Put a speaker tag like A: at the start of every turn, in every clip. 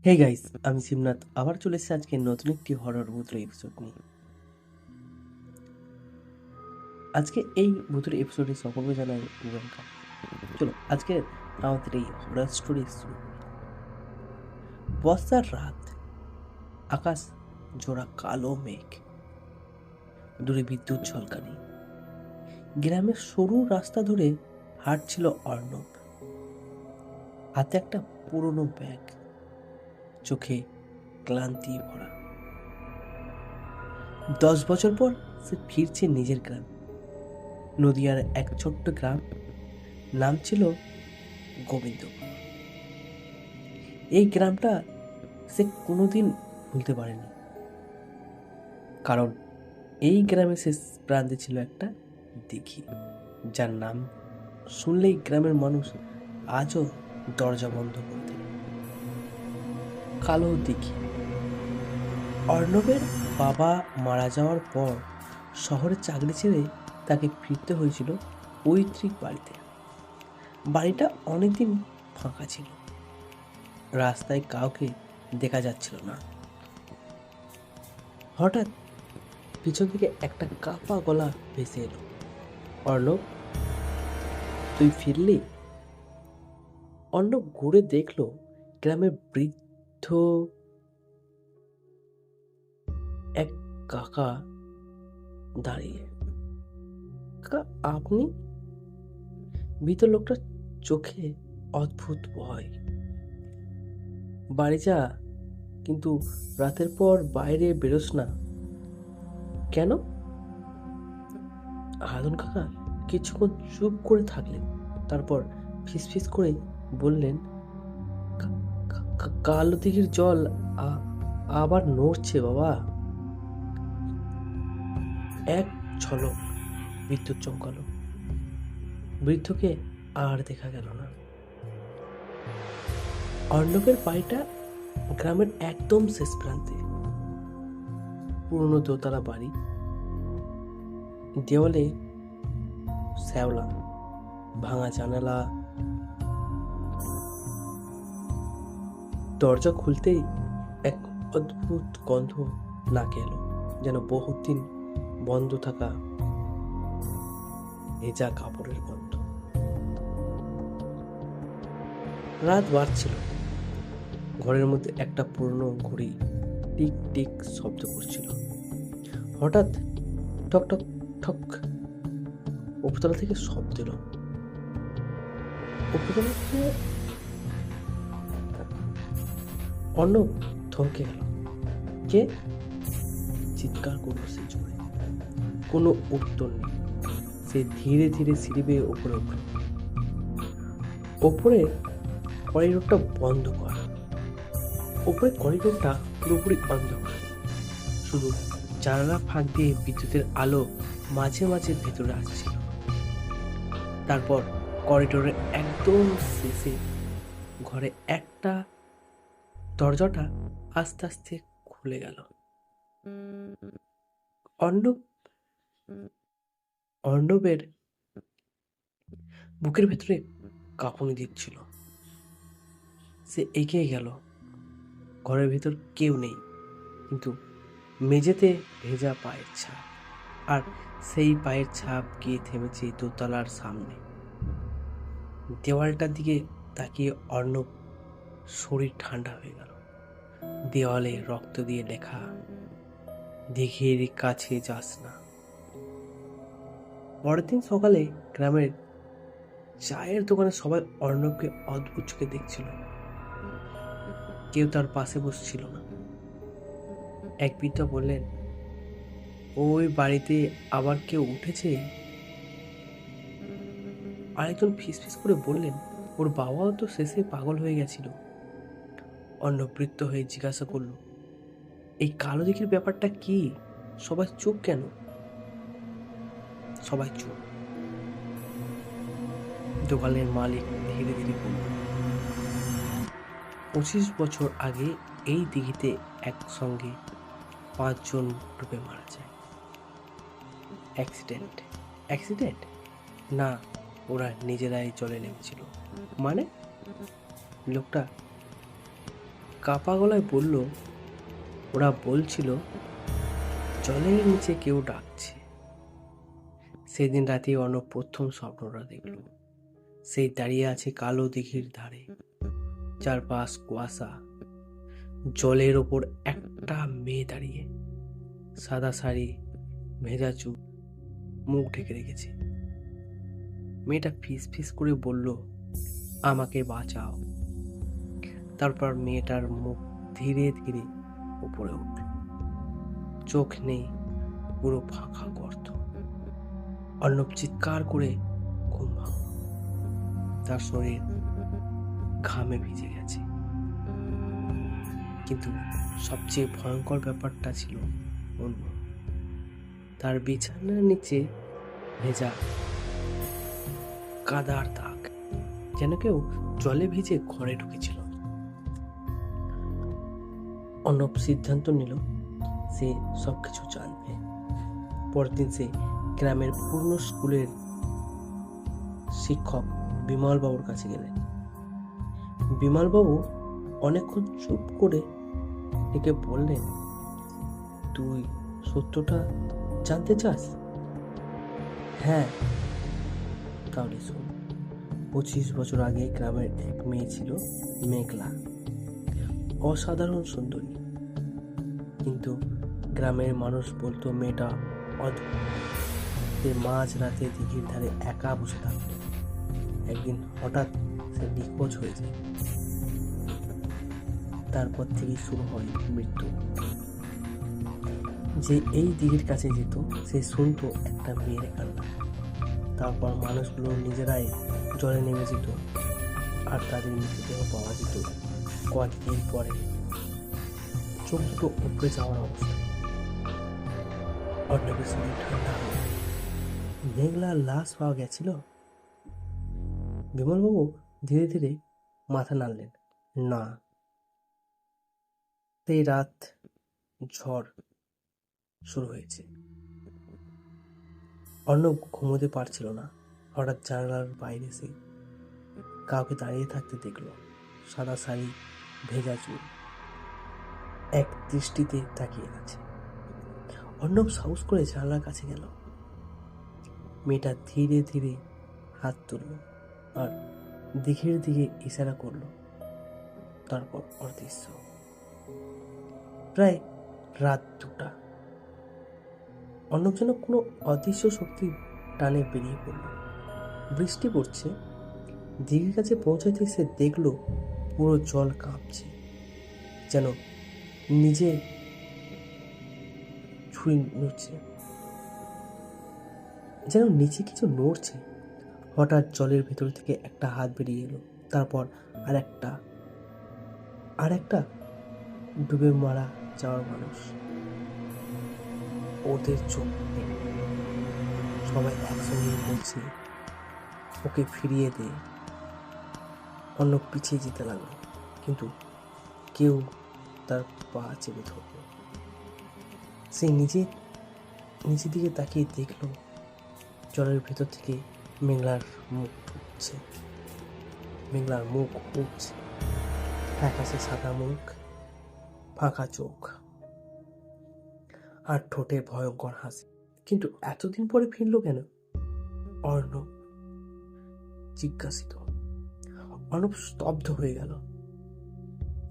A: Hey guys, আমি শিবনাথ আবার চলে এসেছি আজকে নতুন একটি হরর ভূতের এপিসোড নিয়ে। আজকে এই ভূতের এপিসোডে সকলকে জানাই ওয়েলকাম। চলো আজকে আমাদের এই হরর স্টোরি শুরু করি। বর্ষার রাত, আকাশ জোড়া কালো মেঘ, দূরে বিদ্যুৎ ঝলকানি। গ্রামের সরু রাস্তা ধরে হাঁটছিল অর্ণব, হাতে একটা পুরনো ব্যাগ, চোখে ক্লান্তি ভরা। 10 বছর পর সে ফিরছে নিজের গ্রাম। নদিয়ার এক ছোট্ট গ্রাম, নাম ছিল গোবিন্দপুর। এই গ্রামটা সে কোনোদিন ভুলতে পারেনি, কারণ এই গ্রামে শেষ প্রান্তে ছিল একটা দিঘি, যার নাম শুনলেই গ্রামের মানুষ আজও দরজা বন্ধ করে দেয়। কালো দিঘি। অর্ণবের বাবা মারা যাওয়ার পর শহরে চাকরি ছেড়ে তাকে ফিরতে হয়েছিল পৈতৃক বাড়িতে। বাড়িটা অনেকদিন ফাঁকা ছিল, রাস্তায় কাউকে দেখা যাচ্ছিল না। হঠাৎ পিছন থেকে একটা কাপা গলা ভেসে এলো, অর্ণব, তুই ফিরলি? অর্ণব ঘুরে দেখলো গ্রামের বৃদ্ধ এক কাকা দাঁড়িয়ে। কাকা, আপনি? ভিতর লোকটার চোখে অদ্ভুত ভয়। বাড়ি যা, কিন্তু রাতের পর বাইরে বেরোস না। কেন? হারুন কাকা কিছুক্ষণ চুপ করে থাকলেন, তারপর ফিসফিস করে বললেন, কালো দিঘির জল আবার নড়ছে বাবা। এক ঝলক বিদ্যুৎ চমকালো, বৃদ্ধকে আর দেখা গেল না। অর্ণবের বাড়িটা গ্রামের একদম শেষ প্রান্তে। পুরনো দোতলা বাড়ি, দেওয়ালে শ্যাওলা, ভাঙা জানালা। দরজা খুলতেই এক অদ্ভুত গন্ধ নাকে এলো, যেন বহুদিন বন্ধ থাকা ভেজা কাপড়ের গন্ধ। রাত বাড়ছিল, ঘরের মধ্যে একটা পুরনো ঘড়ি টিক টিক শব্দ করছিল। হঠাৎ ঠক ঠক ঠক উপরতলা থেকে শব্দ এলো। উপরতলা থেকে অর্ণব থমকে গেল। কে? চিৎকার করলো সে জোরে। কোনো উত্তর নেই। সে ধীরে ধীরে সিঁড়ি বেয়ে উপরে উঠল। ওপরে করিডোরটা বন্ধ করা। উপরে করিডোরটা পুরোপুরি অন্ধকার, শুধু জানালা ফাঁক দিয়ে বিদ্যুতের আলো মাঝে মাঝে ভেতরে আসছিল। তারপর করিডোরের একদম শেষে ঘরে একটা দরজাটা আস্তে আস্তে খুলে গেল। অর্ণবের বুকের ভেতরে কাঁপুনি দিচ্ছিল। সে এগিয়ে গেল। ঘরের ভেতর কেউ নেই, কিন্তু মেঝেতে ভেজা পায়ের ছাপ, আর সেই পায়ের ছাপ গিয়ে থেমেছে দোতলার সামনে। দেওয়ালটার দিকে তাকিয়ে অর্ণব শরীর ঠান্ডা হয়ে গেল। দেওয়ালে রক্ত দিয়ে লেখা, দিঘির কাছে যাস না। পরের দিন সকালে গ্রামের চায়ের দোকানে সবাই অর্ণবকে অদ্ভুত চোখে দেখছিল। কেউ তার পাশে বসছিল না। এক বৃদ্ধ বললেন, ওই বাড়িতে আবার কেউ উঠেছে। আরেকজন ফিসফিস করে বললেন, ওর বাবাও তো শেষে পাগল হয়ে গেছিল। অর্ণব বৃদ্ধ হয়ে জিজ্ঞাসা করল, এই কালো দিঘির ব্যাপারটা কি? সবাই চুপ কেন? সবাই চুপ। দোকানের মালিক ধীরে ধীরে বলল, 25 বছর আগে এই দিঘিতে একসঙ্গে 5 জন ডুবে মারা যায়। অ্যাক্সিডেন্ট? অ্যাক্সিডেন্ট না, ওরা নিজেরাই জলে নেমেছিল। মানে? লোকটা কাপা গলায় বলল, ওরা বলছিল জলের নিচে কেউ ডাকছে। সেদিন রাতে অর্ণব প্রথম স্বপ্নটা দেখল। সেই দাঁড়িয়ে আছে কালো দিঘির ধারে, চারপাশ কুয়াশা, জলের ওপর একটা মেয়ে দাঁড়িয়ে, সাদা শাড়ি, ভেজা চুল, মুখ ঢেকে রেখেছে। মেয়েটা ফিস ফিস করে বলল, আমাকে বাঁচাও। তারপর মেয়েটার মুখ ধীরে ধীরে উপরে উঠল। চোখ নেই, পুরো ফাঁকা গর্ত। অর্ণব চিৎকার করে ঘুম ভাঙল। তার শরীর ঘামে ভিজে গেছে। কিন্তু সবচেয়ে ভয়ঙ্কর ব্যাপারটা ছিল অন্য। তার বিছানার নিচে ভেজা কাদার দাগ, যেন কেউ জলে ভিজে ঘরে ঢুকেছিল। অর্ণব সিদ্ধান্ত নিল সে সবকিছু জানবে। পরদিন সে গ্রামের পুরনো স্কুলের শিক্ষক বিমল বাবুর কাছে গেলেন। বিমল বাবু অনেকক্ষণ চুপ করে ডেকে বললেন, তুই সত্যটা জানতে চাস? হ্যাঁ, তাহলে শোন। 25 বছর আগে গ্রামের এক মেয়ে ছিল, মেঘলা। অসাধারণ সুন্দরী, কিন্তু গ্রামের মানুষ বলতো মেয়েটা অদ্ভুত। সে মাঝ রাতে দিঘির ধারে একা বসে থাকত। একদিন হঠাৎ সে নিখোঁজ হয়ে যায়। তারপর থেকেই শুরু হয় মৃত্যু। যে এই দিঘির কাছে যেত সে শুনতো একটা মেয়ের কান্না। তারপর মানুষগুলো নিজেরাই জলে নেমে যেত, আর তাদের মৃতদেহ পাওয়া যেত কয়েকদিন পরে, চোখ দুটো উপড়ে যাওয়ার অবস্থা। অর্ণবের শরীর ঠান্ডা হলো। মেঘলার লাশ পাওয়া গেছিল? বিমলবাবু ধীরে ধীরে মাথা নাড়লেন, না। সেই রাত ঝড় শুরু হয়েছে। অর্ণব ঘুমোতে পারছিল না। হঠাৎ জানালার বাইরে সে কাউকে দাঁড়িয়ে থাকতে দেখলো। সাদা শাড়ি, ভেজা চুল, এক দৃষ্টিতে তাকিয়ে আছে। অর্ণব সাহস করে জানালার কাছে গেল। মেয়েটা ধীরে ধীরে হাত তুলল আর দিঘির দিকে ইশারা করলো। তারপর অদৃশ্য। প্রায় রাত 2টা। অর্ণব যেন কোনো অদৃশ্য শক্তির টানে বেরিয়ে পড়ল। বৃষ্টি পড়ছে। দিঘির কাছে পৌঁছাতে সে দেখলো পুরো জল কাঁপছে, যেন নিজে ছুঁয়ে নড়ছে, যেন নিচে কিছু নড়ছে। হঠাৎ জলের ভেতর থেকে একটা হাত বেরিয়ে এলো, তারপর আর একটা ডুবে মারা যাওয়ার মানুষ। ওদের চোখ নেই। সবাই একসঙ্গে বলছে, ওকে ফিরিয়ে দে। অন্য পিছিয়ে যেতে লাগলো, কিন্তু কেউ তার পা চেপে ধরল। সে নিজের দিকে তাকিয়ে দেখলো জলের ভেতর থেকে মেঘলার মুখ উঠছে। মেঘলার মুখ উঠছে, ফ্যাকাশে সাদা মুখ, ফাঁকা চোখ, আর ঠোঁটে ভয়ঙ্কর হাসি। কিন্তু এতদিন পরে ফিরলো কেন? অর্ণব জিজ্ঞাসিত। অর্ণব স্তব্ধ হয়ে গেল।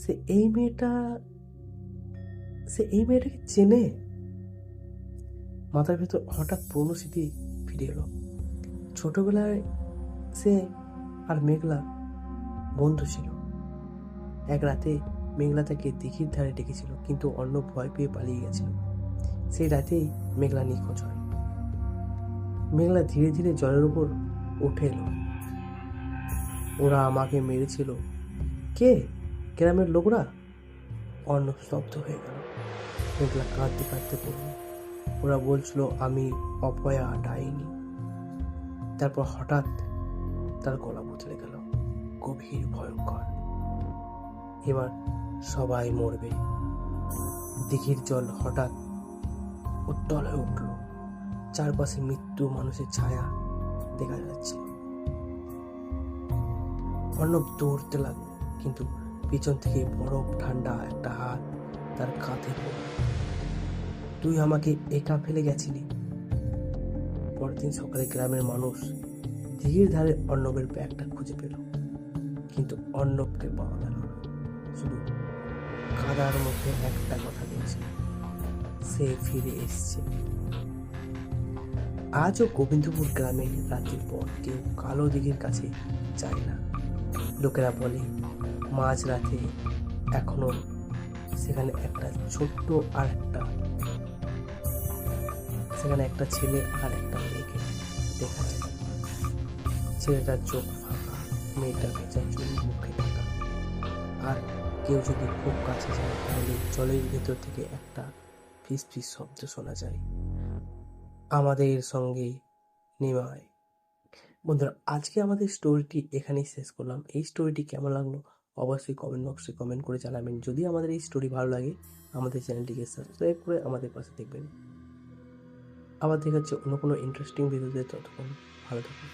A: সে এই মেয়েটাকে চেনে। মাথার ভেতর হঠাৎ পুরনো স্মৃতি ফিরে এলো। ছোটবেলায় সে আর মেঘলা বন্ধু ছিল। এক রাতে মেঘলা তাকে দিঘির ধারে ডেকেছিল, কিন্তু অর্ণব ভয় পেয়ে পালিয়ে গেছিল। সেই রাতেই মেঘলা নিখোঁজ হয়। মেঘলা ধীরে ধীরে জলের উপর উঠে এলো। ওরা আমাকে মেরেছিল। কে? গ্রামের লোকরা? অর্ণব স্তব্ধ হয়ে গেল। মেঘলা কাঁদতে কাঁদতে বলল, ওরা বলছিল আমি অপয়া, ডাইনি। তারপর হঠাৎ তার গলা বদলে গেল, গভীর, ভয়ঙ্কর। এবার সবাই মরবে। দিঘির জল হঠাৎ উত্তল হয়ে উঠল। চারপাশে মৃত্যু মানুষের ছায়া দেখা যাচ্ছে। অর্ণব দৌড়তে লাগলো, কিন্তু পিছন থেকে বরফ ঠান্ডা একটা হাত তার কাঁধে পড়ল। তুই আমাকে একা ফেলে গেছিলি। পরের দিন সকালে গ্রামের মানুষ দিঘির ধারে অর্ণবের ব্যাগটা খুঁজে পেল, কিন্তু অর্ণবকে পাওয়া গেল না। শুধু কাদার মধ্যে একটা কথা বলছে, সে ফিরে এসছে। আজও গোবিন্দপুর গ্রামে রাতের পর কেউ কালো দিঘির কাছে যায় না। লোকেরা বলে মাঝরাতে এখনো সেখানে একটা ছোট্ট আর সেখানে একটা ছেলে আর একটা মেয়েকে দেখা যায়। ছেলেটার চোখ ফাঁকা, মেয়েটা ভেজা চুল মুখে ঢাকা। আর কেউ যদি খুব কাছে যায় তাহলে জলের ভেতর থেকে একটা ফিস ফিস শব্দ শোনা যায়, আমাদের সঙ্গে নেমে আয়। বন্ধুরা, আজকে আমাদের স্টোরিটি এখানেই শেষ করলাম। এই স্টোরিটি কেমন লাগলো অবশ্যই কমেন্ট বক্সে কমেন্ট করে জানাবেন। যদি আমাদের এই স্টোরি ভালো লাগে আমাদের চ্যানেলটিকে সাবস্ক্রাইব করে আমাদের পাশে দেখবেন। আবার দেখা হচ্ছে অন্য কোনো ইন্টারেস্টিং ভিডিওতে। ততক্ষণ ভালো থাকুন।